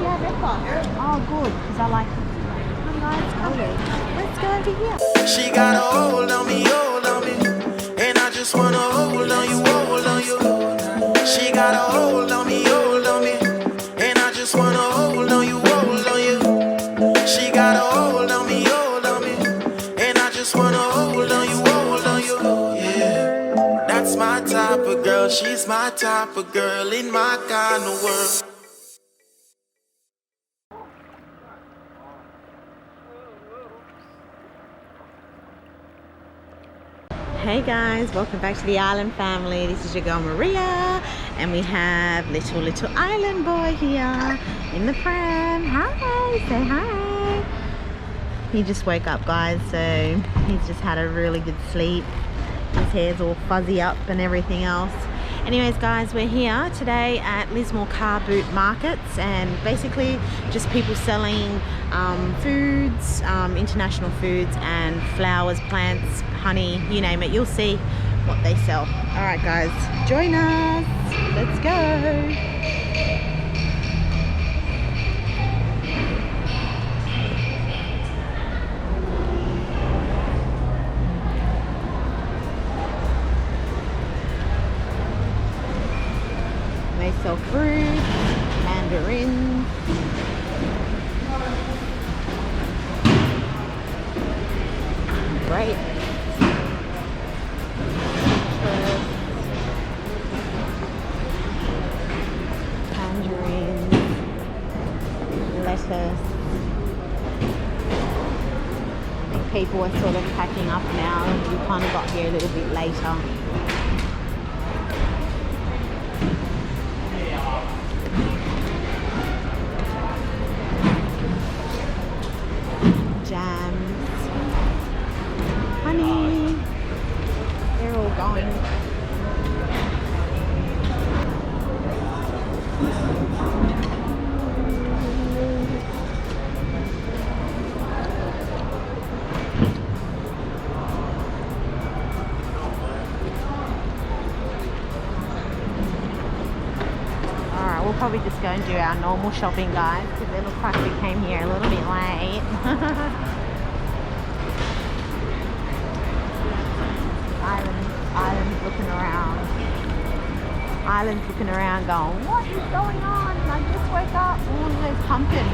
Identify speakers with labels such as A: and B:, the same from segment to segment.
A: Yeah, this one. Oh, good, because I like it. Come guys, come. Let's go over here.
B: She got a hold on me, and I just wanna hold on you, hold on you. She got a hold on me, and I just wanna hold on you, hold on you. She got a hold on me, and I just wanna hold on you, hold on you. Yeah, that's my type of girl, she's my type of girl in my kind of world.
A: Hey guys, welcome back to the Island family. This is your girl Maria, and we have little island boy here in the pram. Hi, say hi. He just woke up, guys, so he's just had a really good sleep. His hair's all fuzzy up and everything else. Anyways guys, we're here today at Lismore Car Boot Markets, and basically just people selling foods, international foods and flowers, plants, honey, you name it. You'll see what they sell. Alright guys, join us. Let's go. They sell fruit, mandarins, grapes, tangerines, lettuce. I think people are sort of packing up now. We kind of got here a little bit later. Jams, honey, they're all going. Alright, we'll probably just go and do our normal shopping, guys, because it looks like we came here a little bit late. Island's looking around. Island's looking around going, what is going on? I just woke up. Oh, there's pumpkin.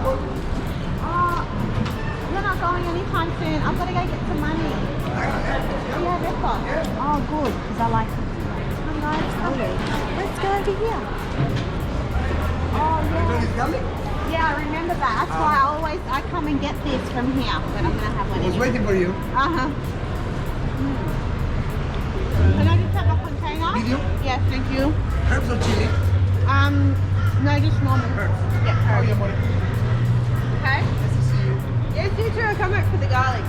A: Oh, you're not going anytime soon. I've got to go get some money. Yeah, this one. Oh, good, because I like it. Come guys, come. Let's go over here. Oh, yeah. Yeah, I remember that. That's why I come and get this from here. But I'm going to have one.
C: I was waiting for you.
A: Uh-huh. Can I just have a container?
C: Medium?
A: Yes, thank you.
C: Herbs or chili?
A: No, just normal.
C: Herbs.
A: Yeah,
C: Oh,
A: herbs.
C: yeah, more.
A: Okay.
C: Nice to see you.
A: Yes, you too. Come back for the garlic.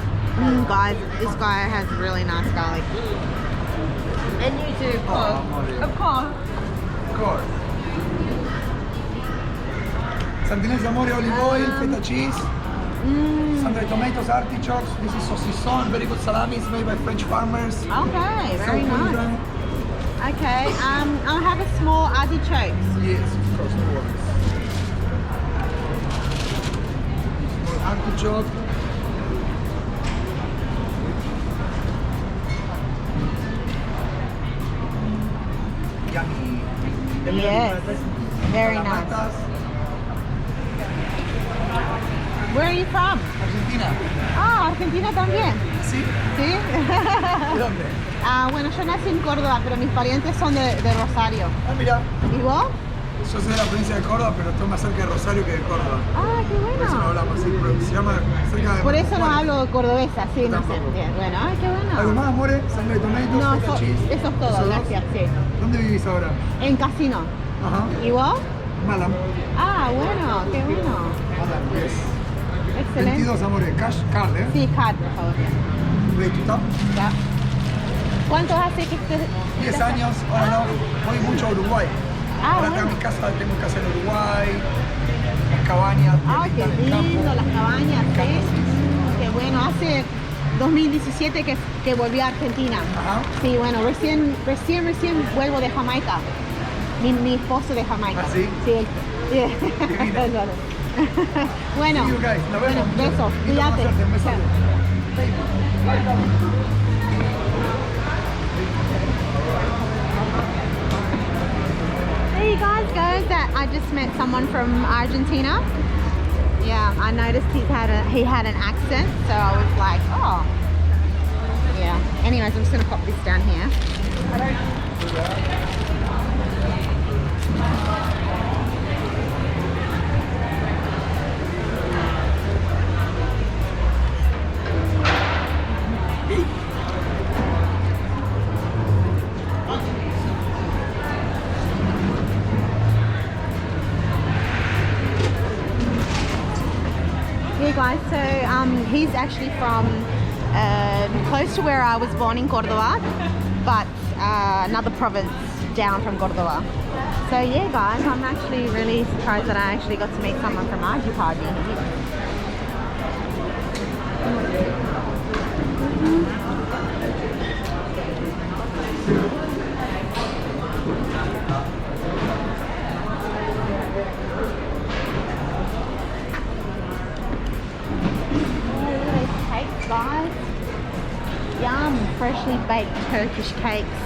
A: Guys, this guy has really nice garlic. And you too, of course. Of course.
C: Of course. Sardines d'amore, olive oil, feta cheese, sundry tomatoes, artichokes. This is saucisson, very good salamis made by French farmers.
A: Okay, very
C: So
A: nice.
C: dry.
A: Okay, I'll have a small artichokes.
C: Yes, of course, no worries. Small artichoke. Yummy.
A: Yes, very nice.
C: Clamatas,
A: Where are you from?
C: Argentina.
A: Ah, Argentina también.
C: ¿Sí?
A: ¿Sí?
C: ¿De dónde?
A: Bueno, yo nací en Córdoba, pero mis parientes son de Rosario.
C: Ah, mira.
A: ¿Y vos?
C: Yo soy de la provincia de Córdoba, pero estoy más cerca de Rosario que de Córdoba.
A: Ah, qué
C: Por eso no
A: bueno.
C: hablamos así, pero se llama cerca de...
A: Por eso no
C: Juárez.
A: hablo cordobesa, sí, no sé.
C: Tampoco.
A: Bien, bueno, ay, qué
C: ¿Algo
A: bueno.
C: más, amore? Sangre de tomatoes,
A: No,
C: feta cheese.
A: eso es todo,
C: ¿Esos dos?
A: gracias, sí.
C: ¿Dónde vivís ahora?
A: En Casino.
C: Ajá.
A: ¿Y vos?
C: Malam.
A: Ah, bueno, qué bueno.
C: Malam, yes.
A: Excelente.
C: 22, amore. Cash card, ¿eh?
A: Sí, card, por favor.
C: Ready to tap.
A: Ya. ¿Cuánto hace que estés?
C: 10 años, ahora no. Voy mucho a Uruguay.
A: Ah,
C: ahora
A: bueno.
C: acá en mi casa, tengo casa en Uruguay. Las cabañas.
A: Ay, qué
C: en el campo.
A: lindo, las cabañas,
C: Me encanta,
A: sí. Qué bueno. hace 2017 que volví a Argentina.
C: Ajá.
A: Sí, bueno, recién vuelvo de Jamaica. Mi esposo de Jamaica.
C: ¿Ah, sí?
A: Sí, él. Yeah.
C: Divina.
A: Bueno,
C: See you guys. Nos
A: bueno,
C: vemos.
A: besos,
C: Lindo
A: cuídate.
C: conocerte. Un beso.
A: Chao. There you guys go. That I just met someone from Argentina. Yeah, I noticed he had an accent, so I was like, oh, yeah. Anyways, I'm just gonna pop this down here. Hey guys, so he's actually from close to where I was born in Cordoba, but another province down from Cordoba. So yeah guys, I'm actually really surprised that I actually got to meet someone from Argentina. Cakes, guys. Yum, freshly baked Turkish cakes.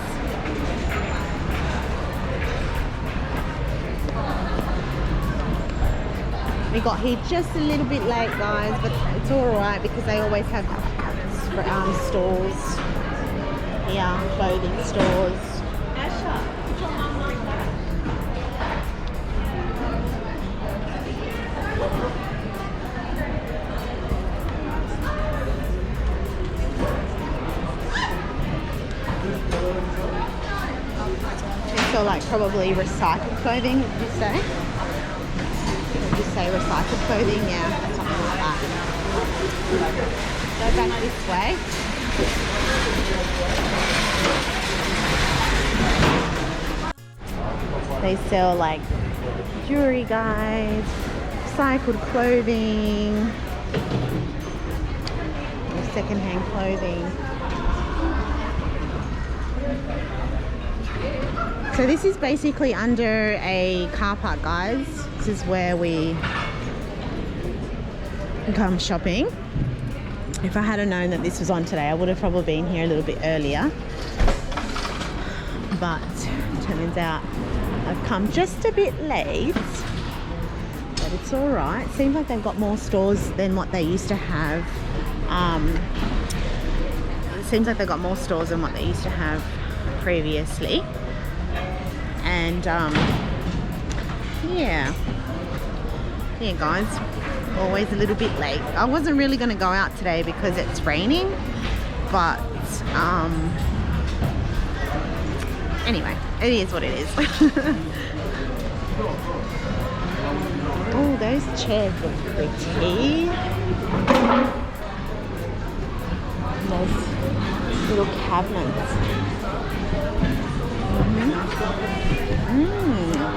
A: We got here just a little bit late, guys, but it's all right because they always have stores. Yeah, clothing stores. So like probably recycled clothing, would you say? Would you say recycled clothing? Yeah, something like that. Go back this way. They sell like jewelry, guys, recycled clothing, secondhand clothing. So this is basically under a car park, guys. This is where we come shopping. If I had known that this was on today, I would have probably been here a little bit earlier. But it turns out I've come just a bit late. But it's all right. Seems like they've got more stores than what they used to have. It seems like they've got more stores than what they used to have previously. And yeah guys, always a little bit late. I wasn't really going to go out today because it's raining, but anyway, it is what it is. Oh, those chairs look pretty. Those little cabinets.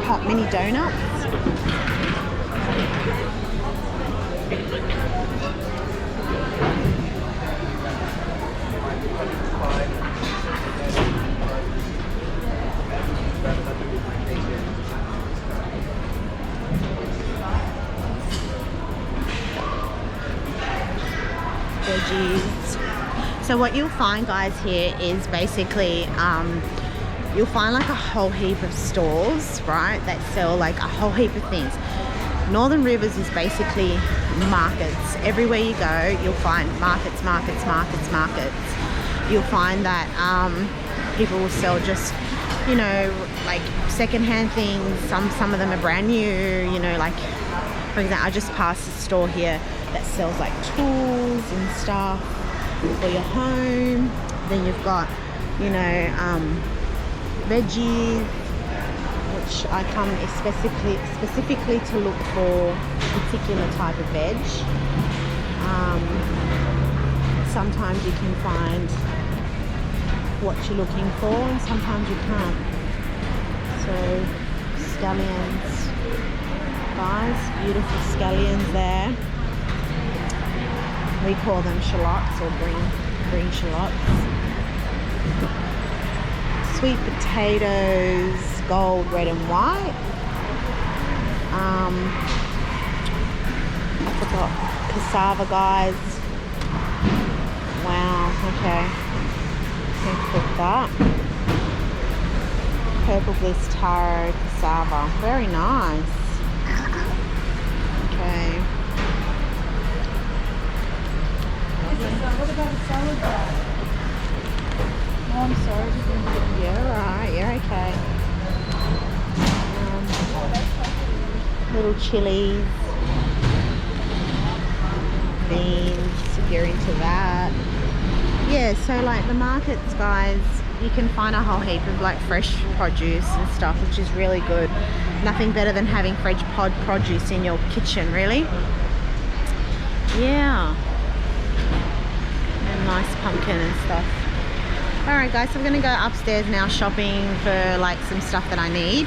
A: Hot mini donuts. Veggies. So what you'll find, guys, here is basically you'll find like a whole heap of stores, right, that sell like a whole heap of things. Northern Rivers is basically markets. Everywhere you go, you'll find markets. You'll find that people will sell just, you know, like secondhand things. Some of them are brand new, you know, like for example, I just passed a store here that sells like tools and stuff for your home. Then you've got, you know, veggies, which I come specifically to look for a particular type of veg. Sometimes you can find what you're looking for and sometimes you can't. So scallions, guys, beautiful scallions there. We call them shallots or green shallots. Sweet potatoes, gold, red and white. I forgot cassava, guys. Wow, okay. Can't cook that. Purple bliss taro cassava. Very nice. Okay.
C: What about the salad bar? Oh, I'm sorry.
A: You're right, you're okay. Little chilies. Beans, if you're into that. Yeah, so like the markets, guys, you can find a whole heap of like fresh produce and stuff, which is really good. Nothing better than having fresh produce in your kitchen, really. Yeah. And nice pumpkin and stuff. Alright guys, so I'm gonna go upstairs now shopping for like some stuff that I need.